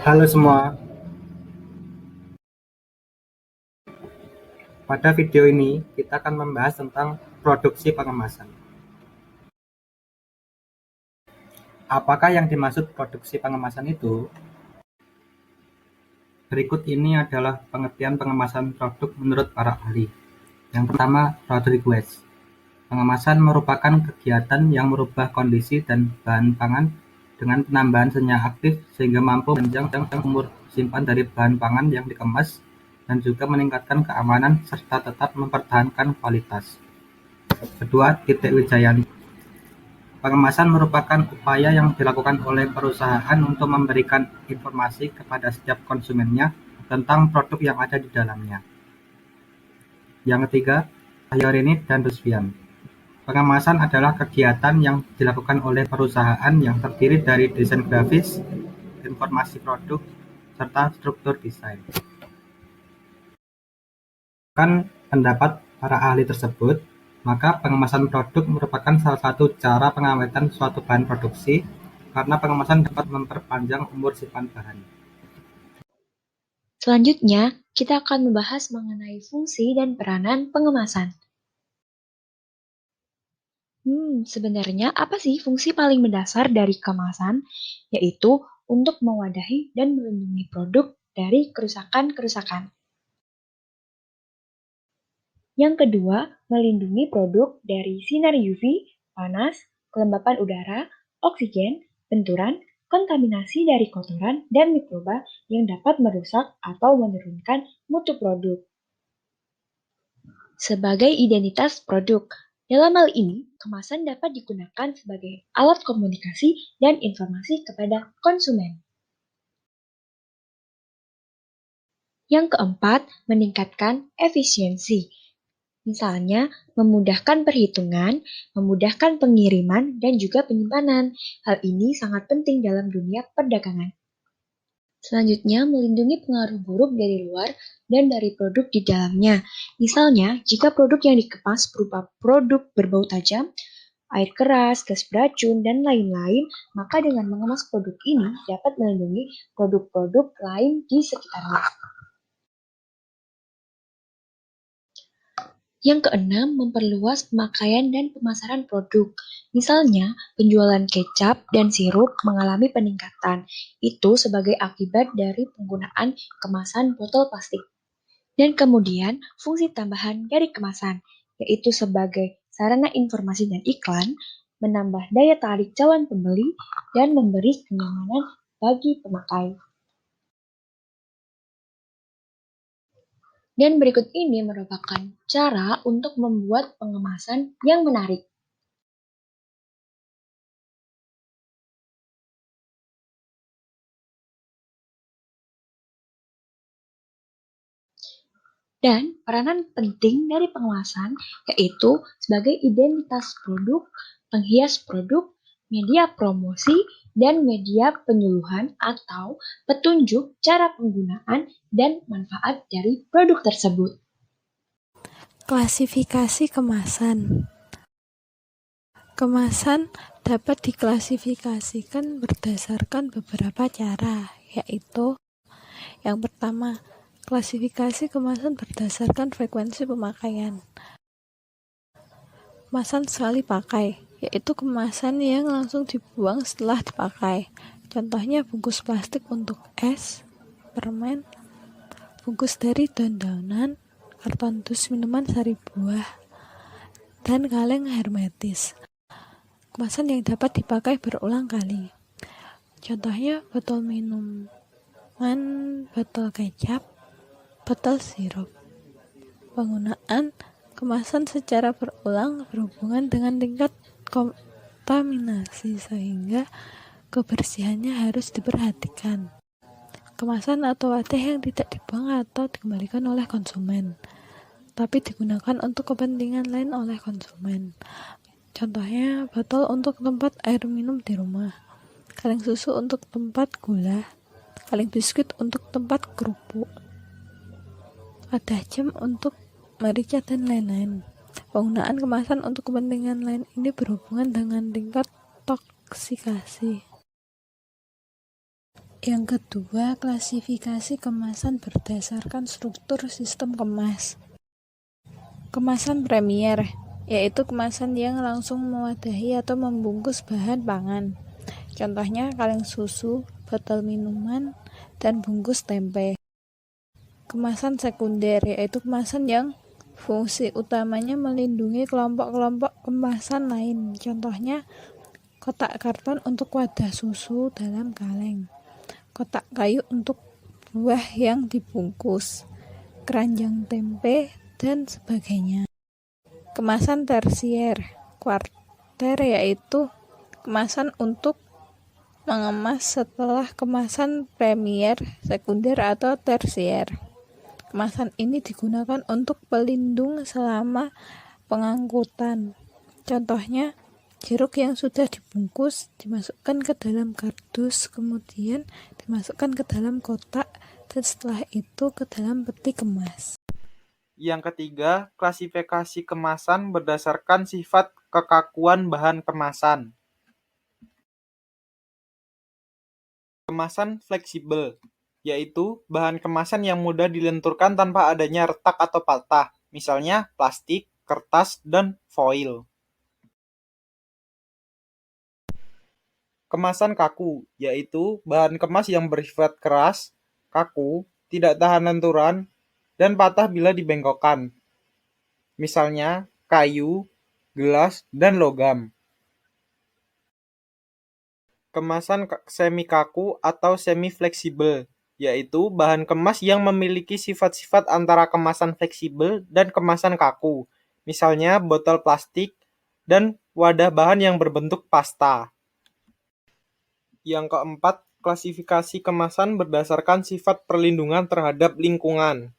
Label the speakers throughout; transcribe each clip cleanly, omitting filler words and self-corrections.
Speaker 1: Halo semua, pada video ini kita akan membahas tentang produksi pengemasan. Apakah yang dimaksud produksi pengemasan itu? Berikut ini adalah pengertian pengemasan produk menurut para ahli. Yang pertama, product waste. Pengemasan merupakan kegiatan yang merubah kondisi dan bahan pangan dengan penambahan senyawa aktif sehingga mampu menjanjang umur simpan dari bahan pangan yang dikemas dan juga meningkatkan keamanan serta tetap mempertahankan kualitas. Kedua, titik Wijayani. Pengemasan merupakan upaya yang dilakukan oleh perusahaan untuk memberikan informasi kepada setiap konsumennya tentang produk yang ada di dalamnya. Yang ketiga, Ayorini dan Rusfian. Pengemasan adalah kegiatan yang dilakukan oleh perusahaan yang terdiri dari desain grafis, informasi produk, serta struktur desain. Berdasarkan pendapat para ahli tersebut, maka pengemasan produk merupakan salah satu cara pengawetan suatu bahan produksi karena pengemasan dapat memperpanjang umur simpan bahan.
Speaker 2: Selanjutnya, kita akan membahas mengenai fungsi dan peranan pengemasan. Sebenarnya apa sih fungsi paling mendasar dari kemasan? Yaitu untuk mewadahi dan melindungi produk dari kerusakan-kerusakan. Yang kedua, melindungi produk dari sinar UV, panas, kelembapan udara, oksigen, benturan, kontaminasi dari kotoran dan mikroba yang dapat merusak atau menurunkan mutu produk. Sebagai identitas produk, dalam hal ini, kemasan dapat digunakan sebagai alat komunikasi dan informasi kepada konsumen. Yang keempat, meningkatkan efisiensi. Misalnya, memudahkan perhitungan, memudahkan pengiriman, dan juga penyimpanan. Hal ini sangat penting dalam dunia perdagangan. Selanjutnya, melindungi pengaruh buruk dari luar dan dari produk di dalamnya. Misalnya, jika produk yang dikemas berupa produk berbau tajam, air keras, gas beracun, dan lain-lain, maka dengan mengemas produk ini dapat melindungi produk-produk lain di sekitarnya. Yang keenam, memperluas pemakaian dan pemasaran produk. Misalnya, penjualan kecap dan sirup mengalami peningkatan. Itu sebagai akibat dari penggunaan kemasan botol plastik. Dan kemudian, fungsi tambahan dari kemasan, yaitu sebagai sarana informasi dan iklan, menambah daya tarik calon pembeli, dan memberi kenyamanan bagi pemakai. Dan berikut ini merupakan cara untuk membuat pengemasan yang menarik. Dan peranan penting dari pengemasan yaitu sebagai identitas produk, penghias produk, media promosi, dan media penyuluhan atau petunjuk cara penggunaan dan manfaat dari produk tersebut.
Speaker 3: Klasifikasi kemasan. Kemasan dapat diklasifikasikan berdasarkan beberapa cara, yaitu yang pertama, klasifikasi kemasan berdasarkan frekuensi pemakaian. Kemasan sekali pakai, yaitu kemasan yang langsung dibuang setelah dipakai. Contohnya bungkus plastik untuk es, permen, bungkus dari daun-daunan, karton dus minuman sari buah, dan kaleng hermetis. Kemasan yang dapat dipakai berulang kali. Contohnya botol minuman, botol kecap, botol sirup. Penggunaan kemasan secara berulang berhubungan dengan tingkat kontaminasi sehingga kebersihannya harus diperhatikan. Kemasan atau wadah yang tidak dibuang atau dikembalikan oleh konsumen, tapi digunakan untuk kepentingan lain oleh konsumen. Contohnya, botol untuk tempat air minum di rumah, kaleng susu untuk tempat gula, kaleng biskuit untuk tempat kerupuk, wadah jam untuk merica dan lain-lain. Penggunaan kemasan untuk kepentingan lain ini berhubungan dengan tingkat toksikasi. Yang kedua, klasifikasi kemasan berdasarkan struktur sistem kemas. Kemasan premier, yaitu kemasan yang langsung mewadahi atau membungkus bahan pangan. Contohnya kaleng susu, botol minuman, dan bungkus tempe. Kemasan sekunder, yaitu kemasan yang fungsi utamanya melindungi kelompok-kelompok kemasan lain. Contohnya kotak karton untuk wadah susu dalam kaleng, kotak kayu untuk buah yang dibungkus, keranjang tempe, dan sebagainya. Kemasan tersier, kuarter, yaitu kemasan untuk mengemas setelah kemasan premier, sekunder, atau tersier. Kemasan ini digunakan untuk pelindung selama pengangkutan. Contohnya, jeruk yang sudah dibungkus dimasukkan ke dalam kardus, kemudian dimasukkan ke dalam kotak, dan setelah itu ke dalam peti kemas.
Speaker 4: Yang ketiga, klasifikasi kemasan berdasarkan sifat kekakuan bahan kemasan. Kemasan fleksibel, yaitu bahan kemasan yang mudah dilenturkan tanpa adanya retak atau patah, misalnya plastik, kertas, dan foil. Kemasan kaku, yaitu bahan kemas yang bersifat keras, kaku, tidak tahan lenturan, dan patah bila dibengkokkan. Misalnya kayu, gelas, dan logam. Kemasan semi kaku atau semi fleksibel, yaitu bahan kemas yang memiliki sifat-sifat antara kemasan fleksibel dan kemasan kaku. Misalnya botol plastik dan wadah bahan yang berbentuk pasta. Yang keempat, klasifikasi kemasan berdasarkan sifat perlindungan terhadap lingkungan.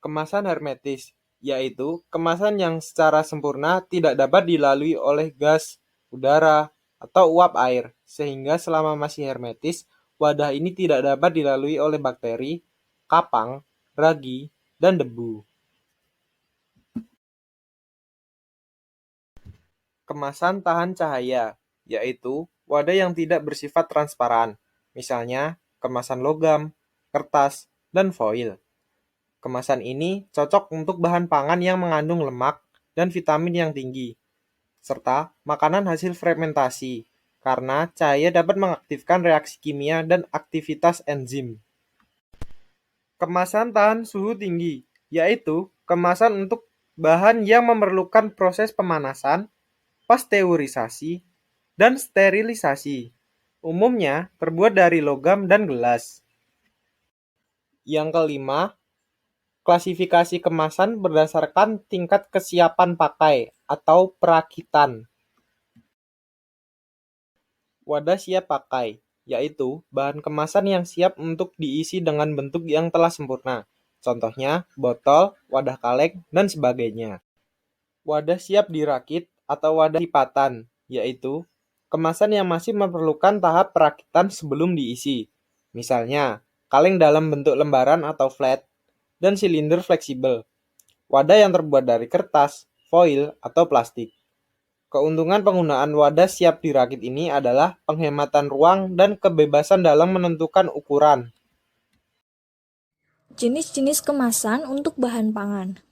Speaker 4: Kemasan hermetis, yaitu kemasan yang secara sempurna tidak dapat dilalui oleh gas, udara, atau uap air, sehingga selama masih hermetis, wadah ini tidak dapat dilalui oleh bakteri, kapang, ragi, dan debu. Kemasan tahan cahaya, yaitu wadah yang tidak bersifat transparan, misalnya kemasan logam, kertas, dan foil. Kemasan ini cocok untuk bahan pangan yang mengandung lemak dan vitamin yang tinggi, serta makanan hasil fermentasi, karena cahaya dapat mengaktifkan reaksi kimia dan aktivitas enzim. Kemasan tahan suhu tinggi, yaitu kemasan untuk bahan yang memerlukan proses pemanasan, pasteurisasi, dan sterilisasi. Umumnya terbuat dari logam dan gelas. Yang kelima, klasifikasi kemasan berdasarkan tingkat kesiapan pakai atau perakitan. Wadah siap pakai, yaitu bahan kemasan yang siap untuk diisi dengan bentuk yang telah sempurna. Contohnya, botol, wadah kaleng, dan sebagainya. Wadah siap dirakit atau wadah lipatan, yaitu kemasan yang masih memerlukan tahap perakitan sebelum diisi. Misalnya, kaleng dalam bentuk lembaran atau flat, dan silinder fleksibel. Wadah yang terbuat dari kertas, foil, atau plastik. Keuntungan penggunaan wadah siap dirakit ini adalah penghematan ruang dan kebebasan dalam menentukan ukuran.
Speaker 2: Jenis-jenis kemasan untuk bahan pangan.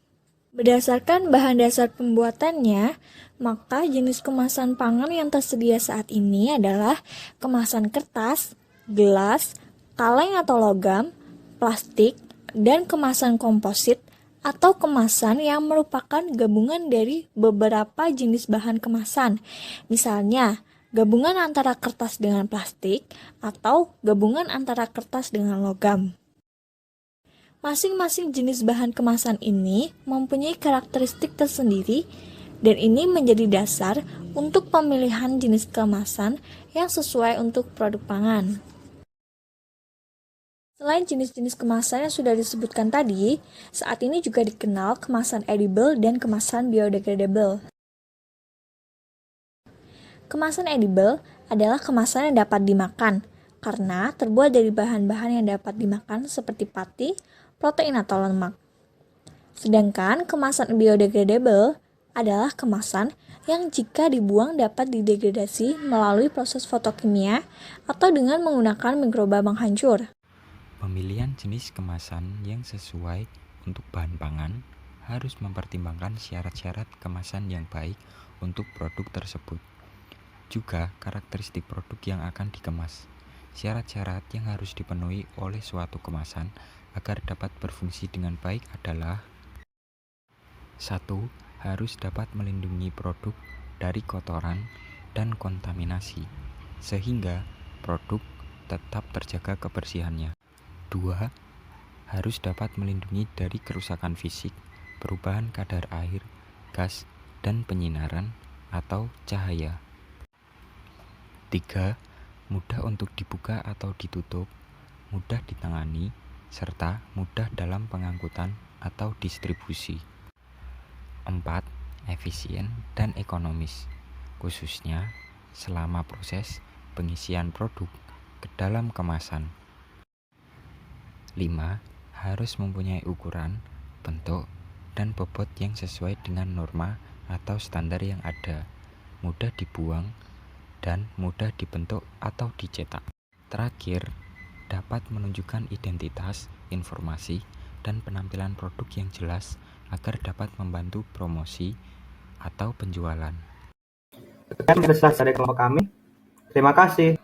Speaker 2: Berdasarkan bahan dasar pembuatannya, maka jenis kemasan pangan yang tersedia saat ini adalah kemasan kertas, gelas, kaleng atau logam, plastik, dan kemasan komposit atau kemasan yang merupakan gabungan dari beberapa jenis bahan kemasan. Misalnya, gabungan antara kertas dengan plastik atau gabungan antara kertas dengan logam. Masing-masing jenis bahan kemasan ini mempunyai karakteristik tersendiri dan ini menjadi dasar untuk pemilihan jenis kemasan yang sesuai untuk produk pangan. Selain jenis-jenis kemasan yang sudah disebutkan tadi, saat ini juga dikenal kemasan edible dan kemasan biodegradable. Kemasan edible adalah kemasan yang dapat dimakan karena terbuat dari bahan-bahan yang dapat dimakan seperti pati, protein atau lemak. Sedangkan kemasan biodegradable adalah kemasan
Speaker 5: yang jika dibuang dapat didegradasi melalui proses fotokimia atau dengan menggunakan mikroba penghancur.
Speaker 6: Pemilihan jenis kemasan yang sesuai untuk bahan pangan harus mempertimbangkan syarat-syarat kemasan yang baik untuk produk tersebut. Juga karakteristik produk yang akan dikemas. Syarat-syarat yang harus dipenuhi oleh suatu kemasan agar dapat berfungsi dengan baik adalah: 1. Harus dapat melindungi produk dari kotoran dan kontaminasi, sehingga produk tetap terjaga kebersihannya. 2. Harus dapat melindungi dari kerusakan fisik, perubahan kadar air, gas, dan penyinaran atau cahaya. 3. Mudah untuk dibuka atau ditutup, mudah ditangani, serta mudah dalam pengangkutan atau distribusi. 4. Efisien dan ekonomis, khususnya selama proses pengisian produk ke dalam kemasan. 5. Harus mempunyai ukuran, bentuk, dan bobot yang sesuai dengan norma atau standar yang ada, mudah dibuang, dan mudah dibentuk atau dicetak. Terakhir, dapat menunjukkan identitas, informasi, dan penampilan produk yang jelas agar dapat membantu promosi atau penjualan.
Speaker 1: Sekian riset dari kelompok kami. Terima kasih.